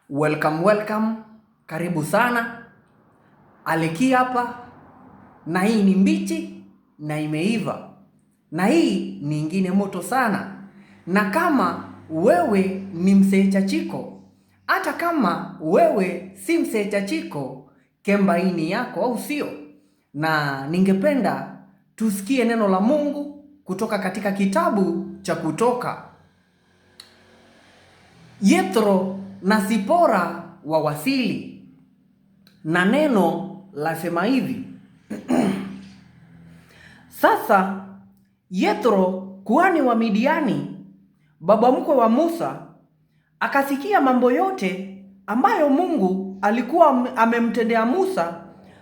Welcome. Karibu sana. Aleki hapa, na hii ni mbichi na imeiva. Na hii ni ingine moto sana. Na kama wewe ni msee chachiko, hata kama wewe si msee chachiko, kemba hii ni yako, au sio? Na ningependa tusikie neno la Mungu kutoka katika kitabu cha Kutoka. Yethro na Sipora wawasili, na neno lasema hivi. Sasa Yethro kuhani wa Midiani, baba mkwe wa Musa, akasikia mambo yote ambayo Mungu alikuwa amemtendea Musa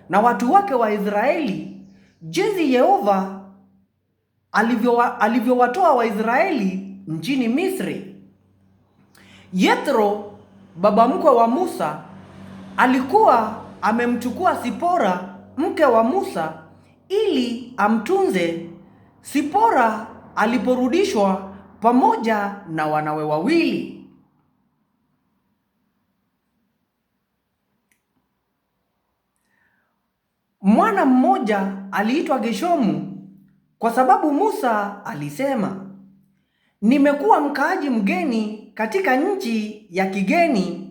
na watu wake wa Israeli, jinsi Yehova alivyowatoa Waisraeli nchini Misri. Yethro baba mkwe wa Musa alikuwa amemchukua Sipora mke wa Musa ili amtunze. Sipora aliporudishwa pamoja na wanawe wawili. Mwana mmoja aliitwa Geshomu, kwa sababu Musa alisema, nimekuwa mkaaji mgeni katika nchi ya kigeni.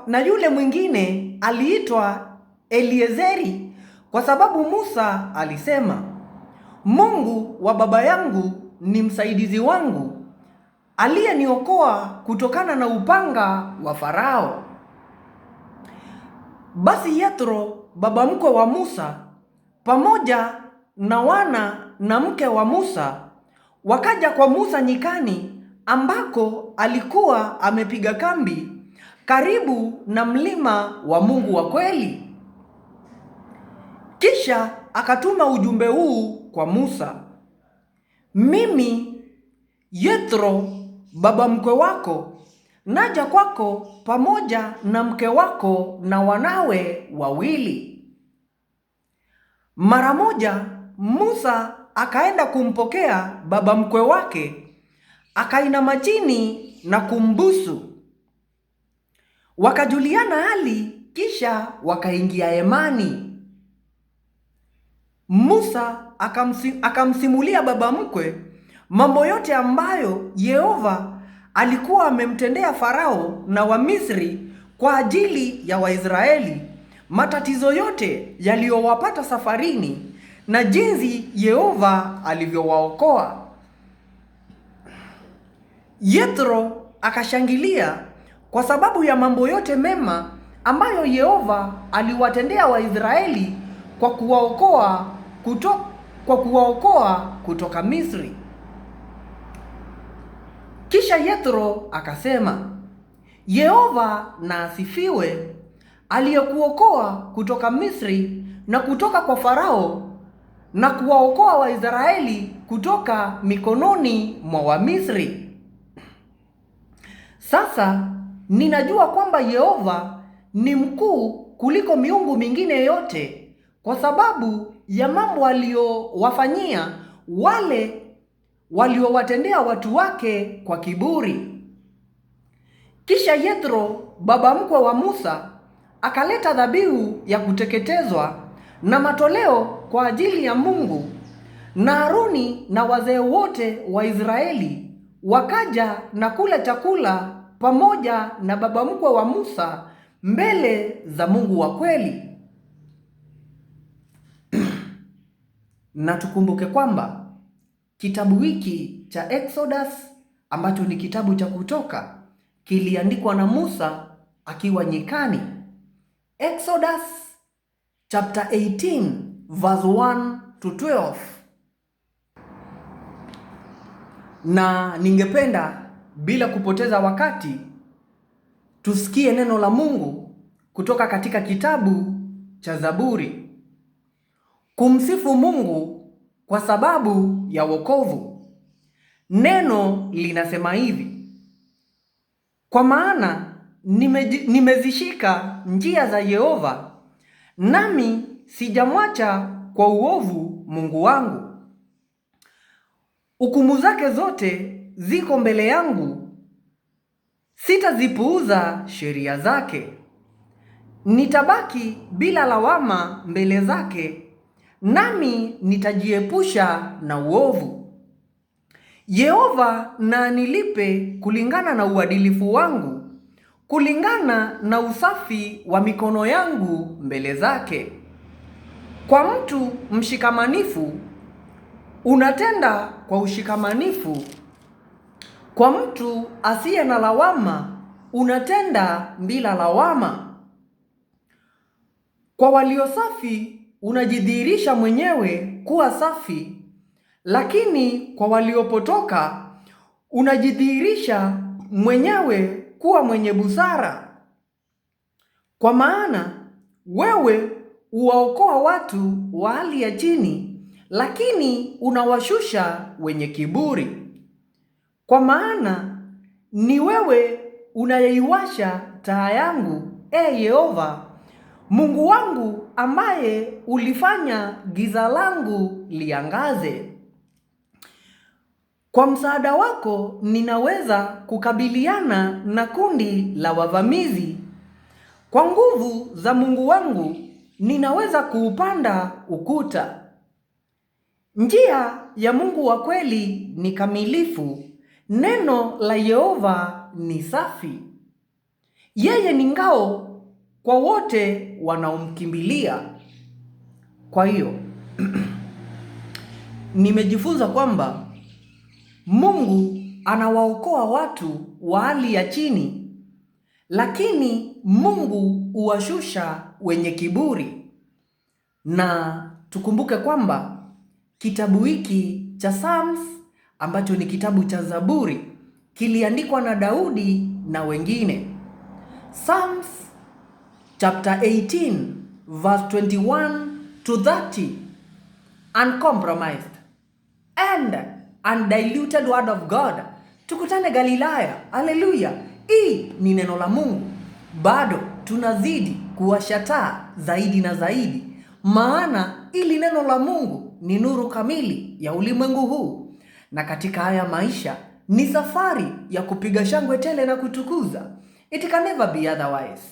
Na yule mwingine aliitwa Eliezeri, kwa sababu Musa alisema, Mungu wa baba yangu ni msaidizi wangu, aliyeniokoa kutokana na upanga wa Farao. Basi Yethro baba mkwe wa Musa pamoja na wana na mke wa Musa wakaja kwa Musa nyikani, ambako alikuwa amepiga kambi karibu na mlima wa Mungu wa kweli. Kisha akatuma ujumbe huu kwa Musa: mimi Yethro baba mkwe wako naja kwako pamoja na mke wako na wanawe wawili. Mara moja Musa akaenda kumpokea baba mkwe wake, akainama chini na kumbusu. Wakajuliana hali, kisha wakaingia hemani. Musa akamsimulia baba mkwe mambo yote ambayo Yehova alikuwa amemtendea Farao na Wamisri kwa ajili ya Waisraeli, matatizo yote yaliyowapata safarini na jinsi Yehova alivyowaokoa. Yethro akashangilia kwa sababu ya mambo yote mema ambayo Yehova aliwatendea Waisraeli kwa kuwaokoa kutoka Misri. Kisha Yethro akasema, Yehova na asifiwe, aliyekuokoa kutoka Misri na kutoka kwa Farao, na kuwaokoa Waisraeli kutoka mikononi mwa Wamisri. Sasa ninajua kwamba Yehova ni mkuu kuliko miungu mingine yote, kwa sababu ya mambo aliyowafanyia wale waliowatendea watu wake kwa kiburi. Kisha Yethro baba mkwe wa Musa akaleta dhabihu ya kuteketezwa na matoleo kwa ajili ya Mungu, na Haruni na wazee wote wa Israeli wakaja na kula chakula pamoja na baba mkwe wa Musa mbele za Mungu wa kweli. Na tukumbuke kwamba kitabu hiki cha Exodus ambacho ni kitabu cha Kutoka kiliandikwa na Musa akiwa nyikani. Exodus chapter 18 verse 1 to 12. Na ningependa bila kupoteza wakati tusikie neno la Mungu kutoka katika kitabu cha Zaburi. Kumsifu Mungu kwa sababu ya wokovu. Neno linasema hivi: kwa maana nimezishika njia za Yehova, nami sijamwacha kwa uovu Mungu wangu. Hukumu zake zote ziko mbele yangu, si Sitazipuuza sheria zake. Nitabaki bila lawama mbele zake, nami nitajiepusha na uovu. Yehova na anilipe kulingana na uadilifu wangu, kulingana na usafi wa mikono yangu mbele zake. Kwa mtu mshikamanifu unatenda kwa ushikamanifu, kwa mtu asiye na lawama unatenda bila lawama. Kwa walio safi unajidhihirisha mwenyewe kuwa safi, lakini kwa waliopotoka unajidhihirisha mwenyewe kuwa mwenye busara. Kwa maana wewe huwaokoa watu wa hali ya chini, lakini unawashusha wenye kiburi. Kwa maana ni wewe unayeiwasha taa yangu, Yehova, Mungu wangu, ambaye ulifanya giza langu liangaze. Kwa msaada wako ninaweza kukabiliana na kundi la wavamizi. Kwa nguvu za Mungu wangu ninaweza kuupanda ukuta. Njia ya Mungu wa kweli ni kamilifu, neno la Yehova ni safi. Yeye ni ngao kwa wote wanaomkimbilia. Kwa hiyo nimejifunza kwamba Mungu anawaokoa watu wa hali ya chini, lakini Mungu huwashusha wenye kiburi. Na tukumbuke kwamba kitabu hiki cha Psalms, ambacho ni kitabu cha Zaburi, kiliandikwa na Daudi na wengine. Psalms chapter 18 verse 21 to 30, uncompromised and undiluted word of God. Tukutane Galilaya. Haleluya! Hii ni neno la Mungu. Bado tunazidi kuwasha taa zaidi na zaidi, maana ili neno la Mungu ni nuru kamili ya ulimwengu huu, na katika haya maisha ni safari ya kupiga shangwe tele na kutukuza. It can never be otherwise.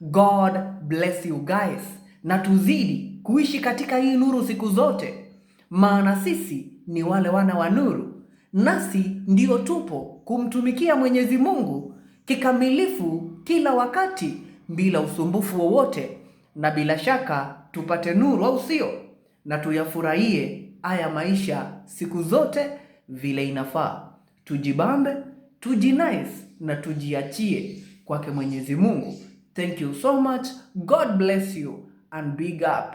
God bless you guys, na tuzidi kuishi katika hii nuru siku zote, maana sisi ni wale wana wa nuru, nasi ndio tupo kumtumikia Mwenyezi Mungu kikamilifu kila wakati bila usumbufu wowote, na bila shaka tupate nuru, au sio? Na tuyafurahie haya maisha siku zote vile inafaa. Tujibambe, tujinice na tujiachie kwake Mwenyezi Mungu. Thank you so much. God bless you and big up.